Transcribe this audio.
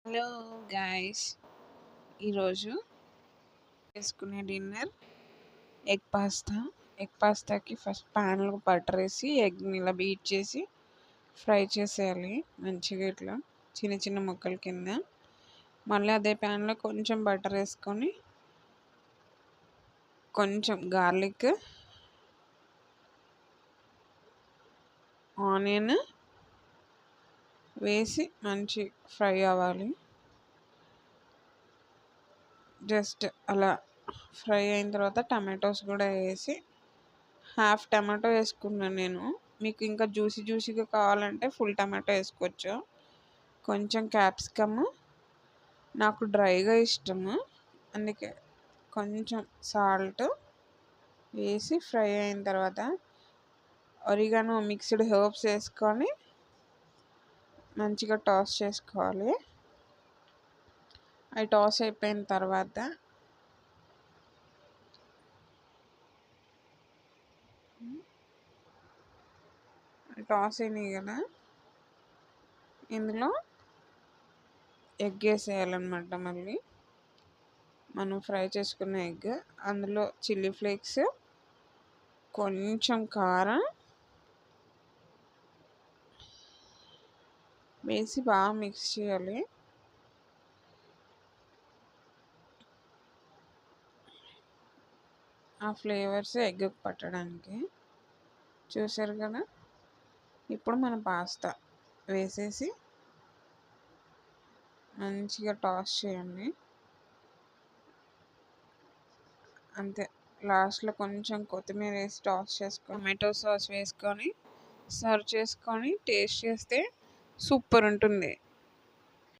Hello guys, ఈరోజు చేసుకునే dinner egg పాస్తాకి first ప్యాన్లో బటర్ వేసి ఎగ్ని ఇలా బీట్ చేసి ఫ్రై చేసేయాలి మంచిగా ఇట్లా చిన్న చిన్న ముక్కల కింద. మళ్ళీ అదే ప్యాన్లో కొంచెం బటర్ వేసుకొని కొంచెం గార్లిక్, ఆనియన్ వేసి మంచి ఫ్రై అవ్వాలి. జస్ట్ అలా ఫ్రై అయిన తర్వాత టమాటోస్ కూడా వేసి హాఫ్ టమాటో వేసుకున్నాను నేను. మీకు ఇంకా జ్యూసీగా కావాలంటే ఫుల్ టమాటో వేసుకోవచ్చు. కొంచెం క్యాప్సికమ్, నాకు డ్రైగా ఇష్టము అందుకే కొంచెం సాల్ట్ వేసి ఫ్రై అయిన తర్వాత ఒరిగానో మిక్స్డ్ హెర్బ్స్ వేసుకొని మంచిగా టాస్ చేసుకోవాలి. అవి టాస్ అయిపోయిన తర్వాత టాస్ అయినాయి కదా, ఇందులో ఎగ్ వేసేయాలన్నమాట. మళ్ళీ మనం ఫ్రై చేసుకున్న ఎగ్, అందులో చిల్లీ ఫ్లేక్స్, కొంచెం కారం వేసి బాగా మిక్స్ చేయాలి. ఆ ఫ్లేవర్స్ ఎగ్ పట్టడానికి. చూసారు కదా, ఇప్పుడు మనం పాస్తా వేసేసి మంచిగా టాస్ చేయండి. అంతే, లాస్ట్లో కొంచెం కొత్తిమీర వేసి టాస్ చేసుకొని టొమాటో సాస్ వేసుకొని సర్వ్ చేసుకొని టేస్ట్ చేస్తే సూపర్ ఉంటుంది.